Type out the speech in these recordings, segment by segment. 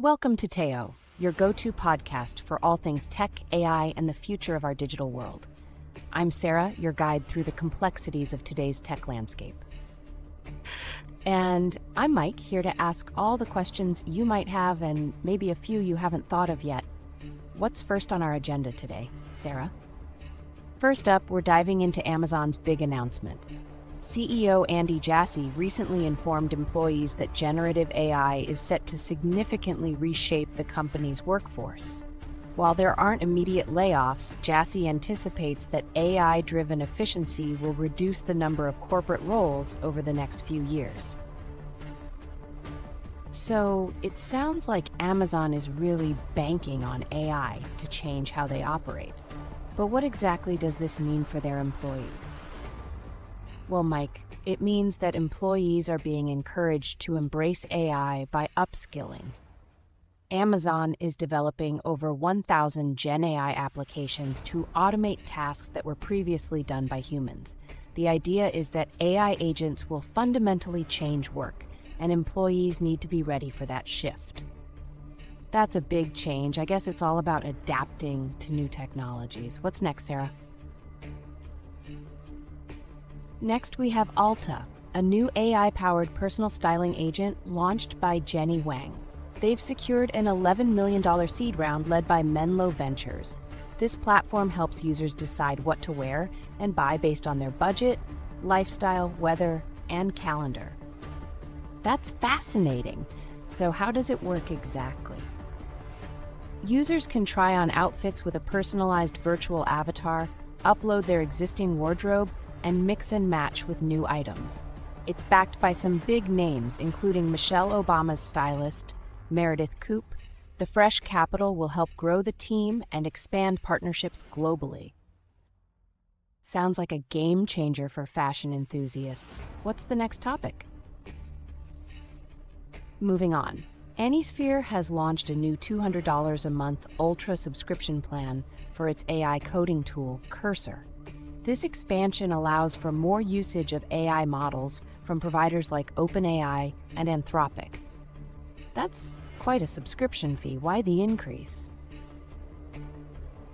Welcome to Teo, your go-to podcast for all things tech, AI, and the future of our digital world. I'm Sarah, your guide through the complexities of today's tech landscape. And I'm Mike, here to ask all the questions you might have and maybe a few you haven't thought of yet. What's first on our agenda today, Sarah? First up, we're diving into Amazon's big announcement. CEO Andy Jassy recently informed employees that generative AI is set to significantly reshape the company's workforce. While there aren't immediate layoffs, Jassy anticipates that AI-driven efficiency will reduce the number of corporate roles over the next few years. So it sounds like Amazon is really banking on AI to change how they operate. But what exactly does this mean for their employees? Well, Mike, it means that employees are being encouraged to embrace AI by upskilling. Amazon is developing over 1,000 GenAI applications to automate tasks that were previously done by humans. The idea is that AI agents will fundamentally change work, and employees need to be ready for that shift. That's a big change. I guess it's all about adapting to new technologies. What's next, Sarah? Next, we have Alta, a new AI-powered personal styling agent launched by Jenny Wang. They've secured an $11 million seed round led by Menlo Ventures. This platform helps users decide what to wear and buy based on their budget, lifestyle, weather, and calendar. That's fascinating. So how does it work exactly? Users can try on outfits with a personalized virtual avatar, upload their existing wardrobe, and mix and match with new items. It's backed by some big names, including Michelle Obama's Stylist, Meredith Coupe. The fresh capital will help grow the team and expand partnerships globally. Sounds like a game changer for fashion enthusiasts. What's the next topic? Moving on. Anysphere has launched a new $200 a month Ultra subscription plan for its AI coding tool, Cursor. This expansion allows for more usage of AI models from providers like OpenAI and Anthropic. That's quite a subscription fee. Why the increase?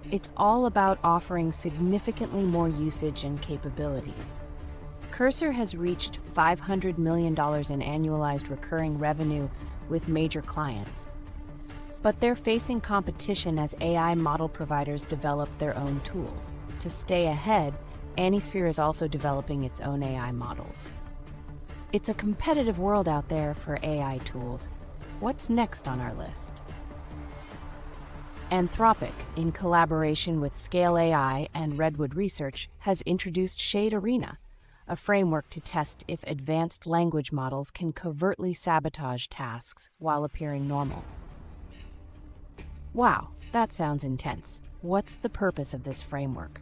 It's all about offering significantly more usage and capabilities. Cursor has reached $500 million in annualized recurring revenue with major clients. But they're facing competition as AI model providers develop their own tools. To stay ahead, Anysphere is also developing its own AI models. It's a competitive world out there for AI tools. What's next on our list? Anthropic, in collaboration with Scale AI and Redwood Research, has introduced Shade Arena, a framework to test if advanced language models can covertly sabotage tasks while appearing normal. Wow, that sounds intense. What's the purpose of this framework?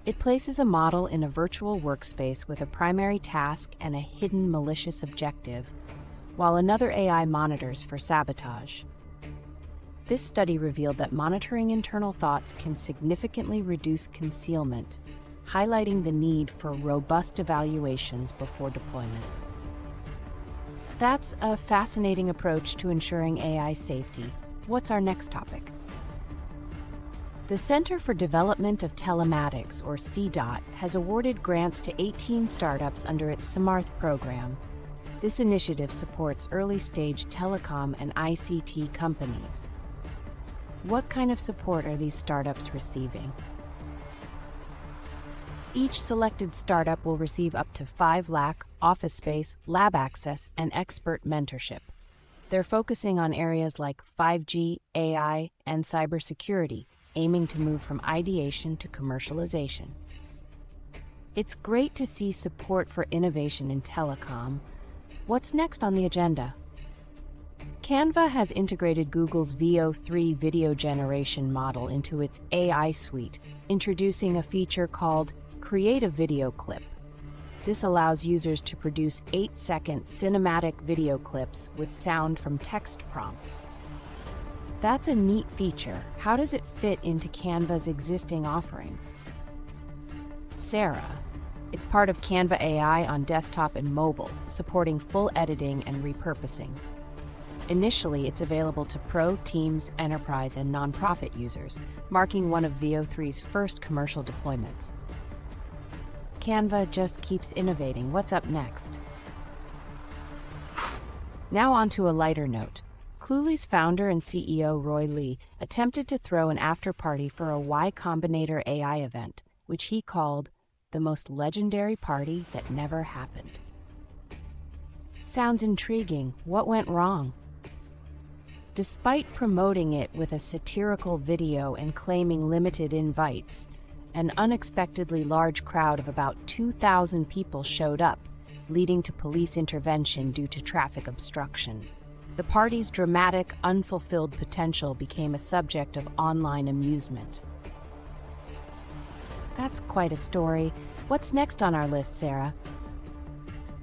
It places a model in a virtual workspace with a primary task and a hidden malicious objective, while another AI monitors for sabotage. This study revealed that monitoring internal thoughts can significantly reduce concealment, highlighting the need for robust evaluations before deployment. That's a fascinating approach to ensuring AI safety. What's our next topic? The Center for Development of Telematics, or CDOT, has awarded grants to 18 startups under its Samarth program. This initiative supports early-stage telecom and ICT companies. What kind of support are these startups receiving? Each selected startup will receive up to 5 lakh office space, lab access, and expert mentorship. They're focusing on areas like 5G, AI, and cybersecurity, aiming to move from ideation to commercialization. It's great to see support for innovation in telecom. What's next on the agenda? Canva has integrated Google's VO3 video generation model into its AI suite, introducing a feature called Create a Video Clip. This allows users to produce 8-second cinematic video clips with sound from text prompts. That's a neat feature. How does it fit into Canva's existing offerings? Sarah. It's part of Canva AI on desktop and mobile, supporting full editing and repurposing. Initially, it's available to pro, teams, enterprise, and nonprofit users, marking one of VO3's first commercial deployments. Canva just keeps innovating. What's up next? Now on to a lighter note. Cluely's founder and CEO Roy Lee attempted to throw an after-party for a Y Combinator AI event, which he called the most legendary party that never happened. Sounds intriguing. What went wrong? Despite promoting it with a satirical video and claiming limited invites, an unexpectedly large crowd of about 2,000 people showed up, leading to police intervention due to traffic obstruction. The party's dramatic, unfulfilled potential became a subject of online amusement. That's quite a story. What's next on our list, Sarah?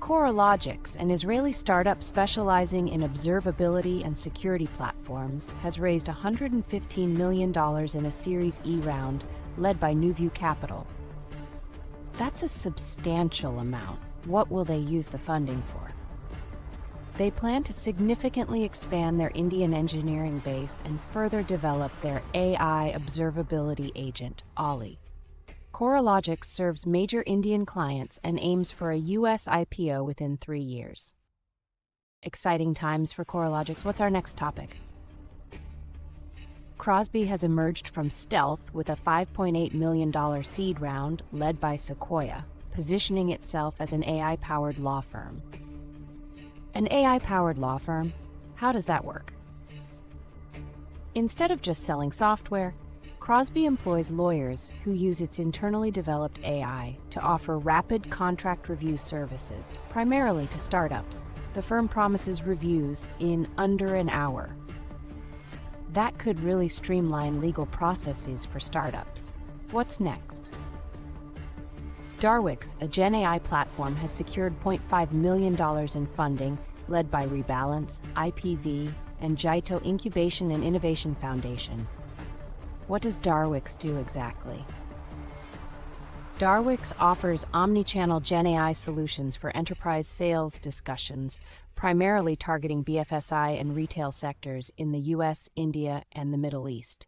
Coralogix, an Israeli startup specializing in observability and security platforms, has raised $115 million in a Series E round led by NewView Capital. That's a substantial amount. What will they use the funding for? They plan to significantly expand their Indian engineering base and further develop their AI observability agent, Ollie. Coralogix serves major Indian clients and aims for a U.S. IPO within 3 years. Exciting times for Coralogix. What's our next topic? Crosby has emerged from stealth with a $5.8 million seed round led by Sequoia, positioning itself as an AI-powered law firm. An AI-powered law firm? How does that work? Instead of just selling software, Crosby employs lawyers who use its internally developed AI to offer rapid contract review services, primarily to startups. The firm promises reviews in under an hour. That could really streamline legal processes for startups. What's next? Darwix, a GenAI platform, has secured $0.5 million in funding led by Rebalance, IPV, and Jaito Incubation and Innovation Foundation. What does Darwix do exactly? Darwix offers omnichannel GenAI solutions for enterprise sales discussions, primarily targeting BFSI and retail sectors in the US, India, and the Middle East.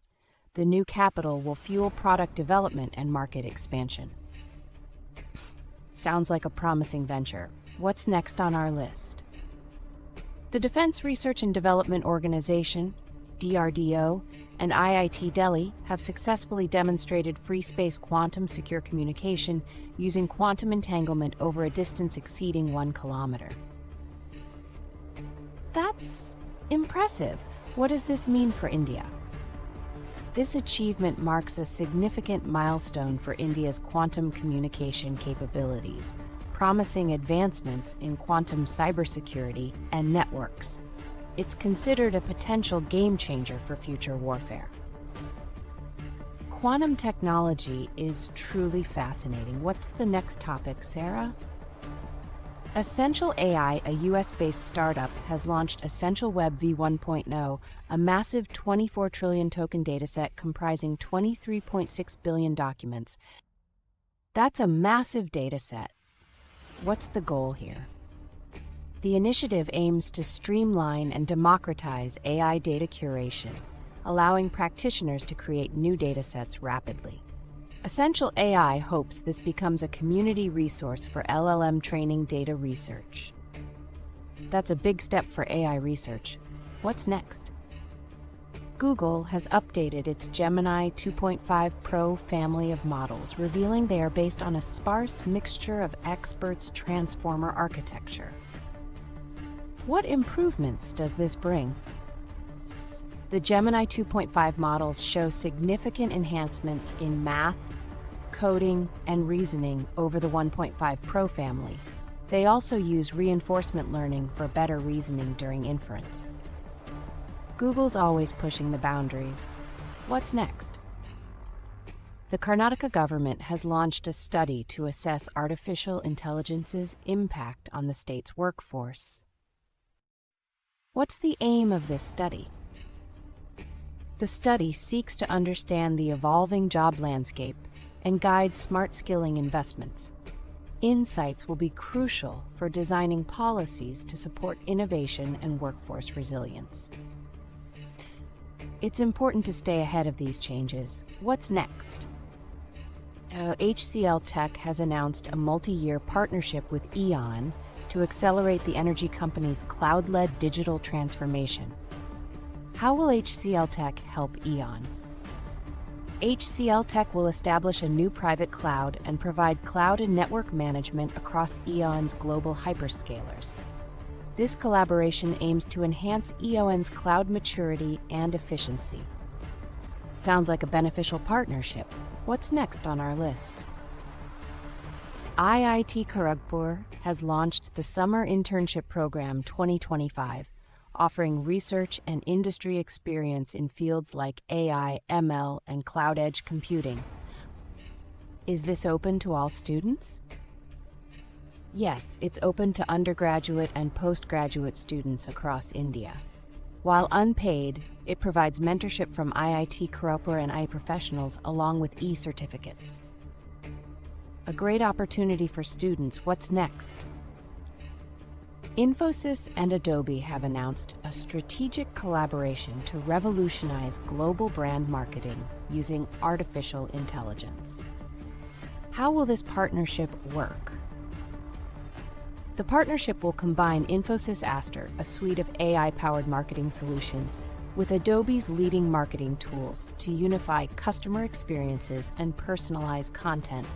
The new capital will fuel product development and market expansion. Sounds like a promising venture. What's next on our list? The Defense Research and Development Organization, DRDO, and IIT Delhi have successfully demonstrated free space quantum secure communication using quantum entanglement over a distance exceeding 1 kilometer. That's impressive. What does this mean for India? This achievement marks a significant milestone for India's quantum communication capabilities, promising advancements in quantum cybersecurity and networks. It's considered a potential game changer for future warfare. Quantum technology is truly fascinating. What's the next topic, Sarah? Essential AI, a US-based startup, has launched Essential Web v1.0, a massive 24 trillion token dataset comprising 23.6 billion documents. That's a massive dataset. What's the goal here? The initiative aims to streamline and democratize AI data curation, allowing practitioners to create new datasets rapidly. Essential AI hopes this becomes a community resource for LLM training data research. That's a big step for AI research. What's next? Google has updated its Gemini 2.5 Pro family of models, revealing they are based on a sparse mixture of experts' transformer architecture. What improvements does this bring? The Gemini 2.5 models show significant enhancements in math, coding, and reasoning over the 1.5 Pro family. They also use reinforcement learning for better reasoning during inference. Google's always pushing the boundaries. What's next? The Karnataka government has launched a study to assess artificial intelligence's impact on the state's workforce. What's the aim of this study? The study seeks to understand the evolving job landscape and guide smart skilling investments. insights will be crucial for designing policies to support innovation and workforce resilience. It's important to stay ahead of these changes. What's next? HCL Tech has announced a multi-year partnership with E.ON to accelerate the energy company's cloud-led digital transformation. How will HCL Tech help E.ON? HCL Tech will establish a new private cloud and provide cloud and network management across E.ON's global hyperscalers. This collaboration aims to enhance E.ON's cloud maturity and efficiency. Sounds like a beneficial partnership. What's next on our list? IIT Kharagpur has launched the Summer Internship Program 2025, offering research and industry experience in fields like AI, ML, and cloud edge computing. Is this open to all students? Yes, it's open to undergraduate and postgraduate students across India. While unpaid, it provides mentorship from IIT Kharagpur and AI professionals along with e-certificates. A great opportunity for students. What's next? Infosys and Adobe have announced a strategic collaboration to revolutionize global brand marketing using artificial intelligence. How will this partnership work? The partnership will combine Infosys Aster, a suite of AI-powered marketing solutions, with Adobe's leading marketing tools to unify customer experiences and personalize content.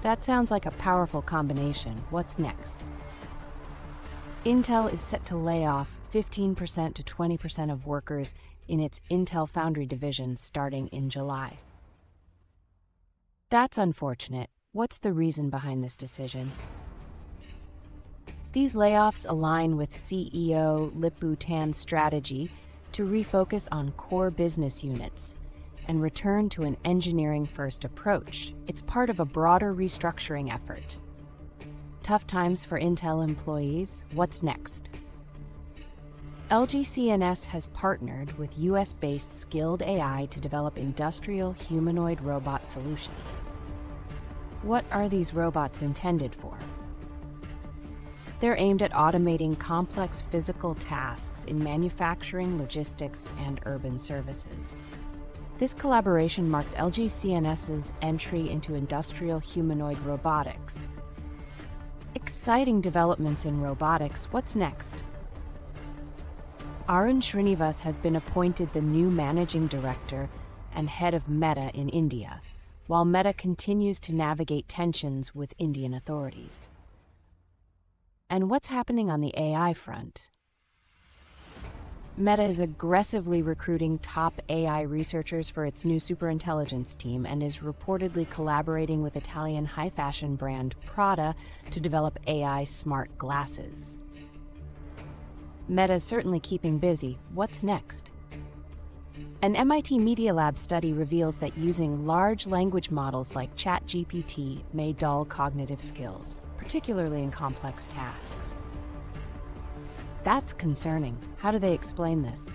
That sounds like a powerful combination. What's next? Intel is set to lay off 15% to 20% of workers in its Intel Foundry division starting in July. That's unfortunate. What's the reason behind this decision? These layoffs align with CEO Lip-Bu Tan's strategy to refocus on core business units and return to an engineering-first approach. It's part of a broader restructuring effort. Tough times for Intel employees. What's next? LG CNS has partnered with US-based Skilled AI to develop industrial humanoid robot solutions. What are these robots intended for? They're aimed at automating complex physical tasks in manufacturing, logistics, and urban services. This collaboration marks LG CNS's entry into industrial humanoid robotics. Exciting developments in robotics. What's next? Arun Srinivas has been appointed the new managing director and head of Meta in India, while Meta continues to navigate tensions with Indian authorities. And what's happening on the AI front? Meta is aggressively recruiting top AI researchers for its new superintelligence team and is reportedly collaborating with Italian high-fashion brand Prada to develop AI smart glasses. Meta's certainly keeping busy. What's next? An MIT Media Lab study reveals that using large language models like ChatGPT may dull cognitive skills, particularly in complex tasks. That's concerning. How do they explain this?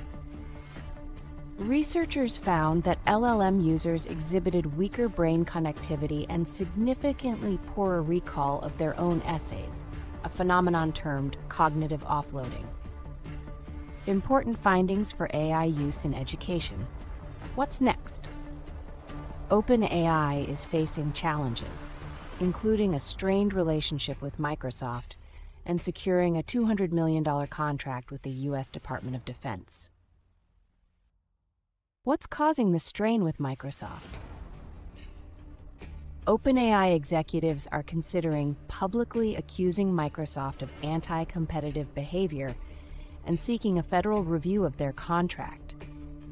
Researchers found that LLM users exhibited weaker brain connectivity and significantly poorer recall of their own essays, a phenomenon termed cognitive offloading. Important findings for AI use in education. What's next? OpenAI is facing challenges, including a strained relationship with Microsoft and securing a $200 million contract with the U.S. Department of Defense. What's causing the strain with Microsoft? OpenAI executives are considering publicly accusing Microsoft of anti-competitive behavior and seeking a federal review of their contract.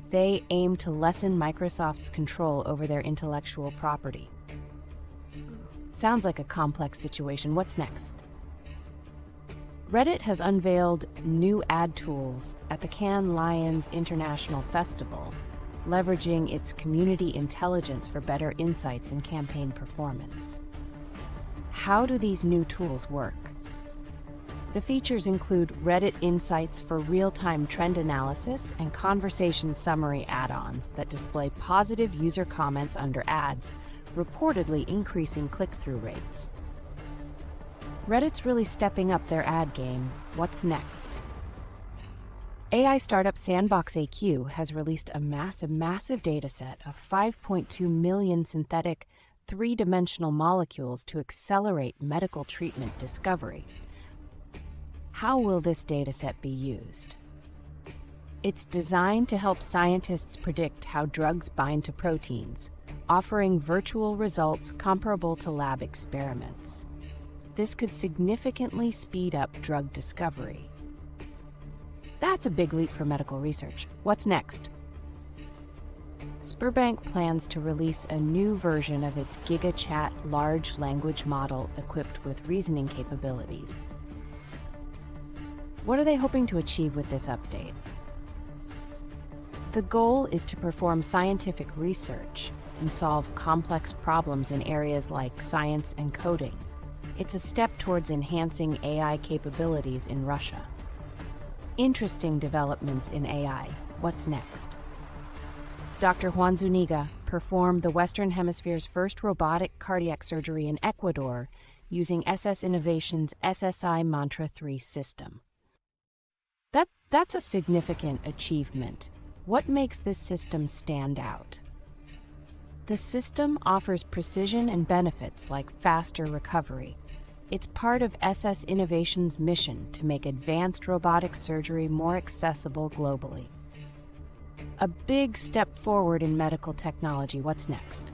They aim to lessen Microsoft's control over their intellectual property. Sounds like a complex situation. What's next? Reddit has unveiled new ad tools at the Cannes Lions International Festival, leveraging its community intelligence for better insights in campaign performance. How do these new tools work? The features include Reddit Insights for real-time trend analysis and conversation summary add-ons that display positive user comments under ads reportedly increasing click-through rates. Reddit's really stepping up their ad game. What's next? AI startup Sandbox AQ has released a massive dataset of 5.2 million synthetic, three-dimensional molecules to accelerate medical treatment discovery. How will this dataset be used? It's designed to help scientists predict how drugs bind to proteins, offering virtual results comparable to lab experiments. This could significantly speed up drug discovery. That's a big leap for medical research. What's next? Sberbank plans to release a new version of its GigaChat large language model equipped with reasoning capabilities. What are they hoping to achieve with this update? The goal is to perform scientific research and solve complex problems in areas like science and coding. It's a step towards enhancing AI capabilities in Russia. Interesting developments in AI. What's next? Dr. Juan Zuniga performed the Western Hemisphere's first robotic cardiac surgery in Ecuador using SS Innovation's SSI Mantra 3 system. That's a significant achievement. What makes this system stand out? The system offers precision and benefits like faster recovery. It's part of SS Innovation's mission to make advanced robotic surgery more accessible globally. A big step forward in medical technology. What's next?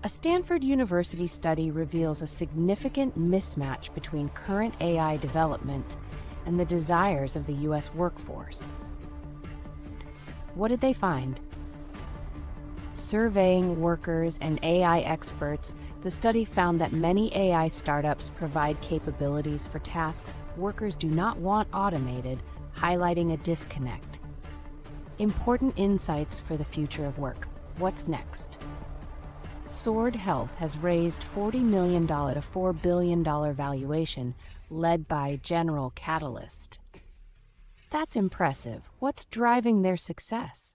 A Stanford University study reveals a significant mismatch between current AI development and the desires of the U.S. workforce. What did they find? Surveying workers and AI experts, the study found that many AI startups provide capabilities for tasks workers do not want automated, highlighting a disconnect. Important insights for the future of work. What's next? Sword Health has raised $40 million to $4 billion valuation, led by General Catalyst. That's impressive. What's driving their success?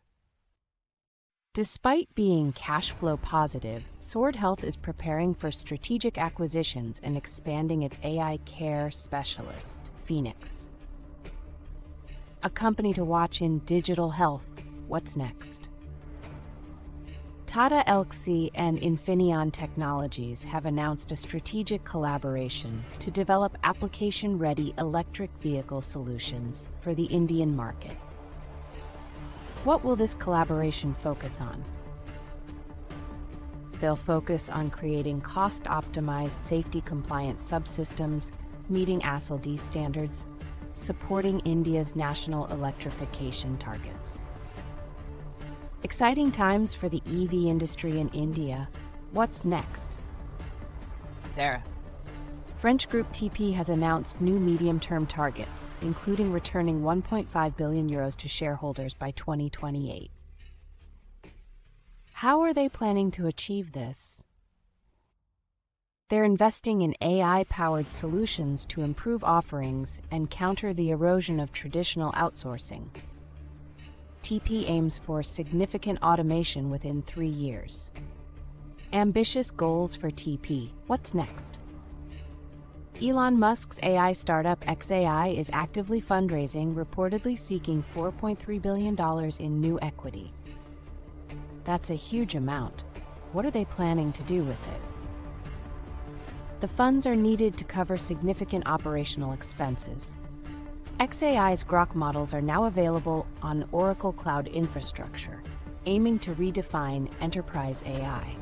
Despite being cash flow positive, Sword Health is preparing for strategic acquisitions and expanding its AI care specialist, Phoenix. A company to watch in digital health. What's next? Tata Elxsi and Infineon Technologies have announced a strategic collaboration to develop application-ready electric vehicle solutions for the Indian market. What will this collaboration focus on? They'll focus on creating cost-optimized, safety-compliant subsystems, meeting ASIL-D standards, supporting India's national electrification targets. Exciting times for the EV industry in India. What's next? Sarah. French group TP has announced new medium-term targets, including returning €1.5 billion to shareholders by 2028. How are they planning to achieve this? They're investing in AI-powered solutions to improve offerings and counter the erosion of traditional outsourcing. TP aims for significant automation within 3 years. Ambitious goals for TP. What's next? Elon Musk's AI startup xAI is actively fundraising, reportedly seeking $4.3 billion in new equity. That's a huge amount. What are they planning to do with it? The funds are needed to cover significant operational expenses. xAI's Grok models are now available on Oracle Cloud Infrastructure, aiming to redefine enterprise AI.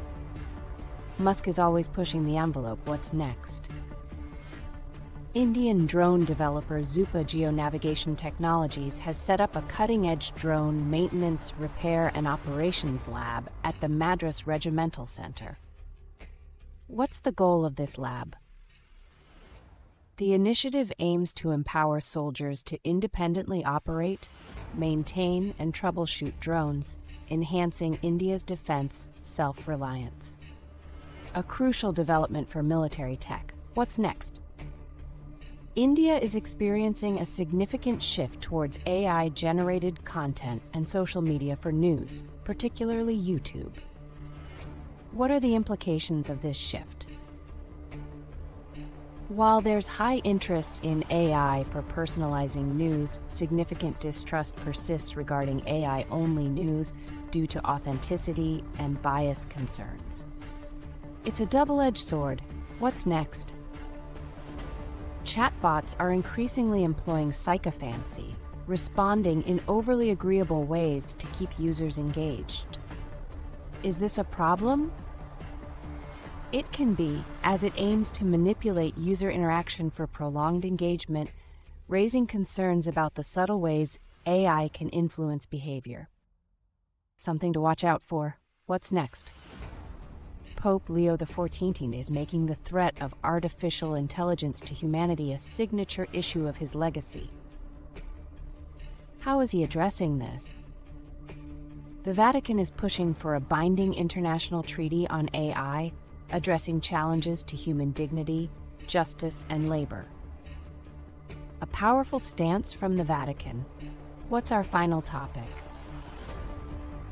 Musk is always pushing the envelope. What's next? Indian drone developer Zupa Geonavigation Technologies has set up a cutting-edge drone maintenance, repair, and operations lab at the Madras Regimental Center. What's the goal of this lab? The initiative aims to empower soldiers to independently operate, maintain, and troubleshoot drones, enhancing India's defense self-reliance. A crucial development for military tech. What's next? India is experiencing a significant shift towards AI-generated content and social media for news, particularly YouTube. What are the implications of this shift? While there's high interest in AI for personalizing news, significant distrust persists regarding AI-only news due to authenticity and bias concerns. It's a double-edged sword. What's next? Chatbots are increasingly employing sycophancy, responding in overly agreeable ways to keep users engaged. Is this a problem? It can be, as it aims to manipulate user interaction for prolonged engagement, raising concerns about the subtle ways AI can influence behavior. Something to watch out for. What's next? Pope Leo XIV is making the threat of artificial intelligence to humanity a signature issue of his legacy. How is he addressing this? The Vatican is pushing for a binding international treaty on AI, addressing challenges to human dignity, justice, and labor. A powerful stance from the Vatican. What's our final topic?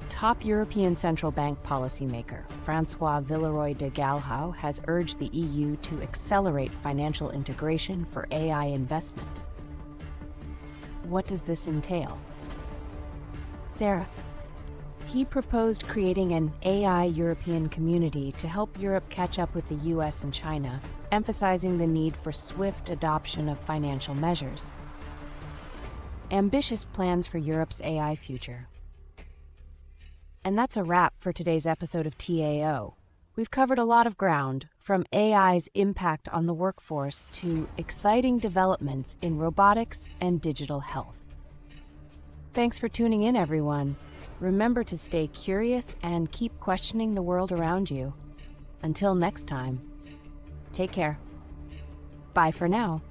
Top European Central Bank policymaker François Villeroy de Galhau has urged the EU to accelerate financial integration for AI investment. What does this entail? Sarah. He proposed creating an AI European community to help Europe catch up with the US and China, emphasizing the need for swift adoption of financial measures. Ambitious plans for Europe's AI future. And that's a wrap for today's episode of TAO. We've covered a lot of ground, from AI's impact on the workforce to exciting developments in robotics and digital health. Thanks for tuning in, everyone. Remember to stay curious and keep questioning the world around you. Until next time, take care. Bye for now.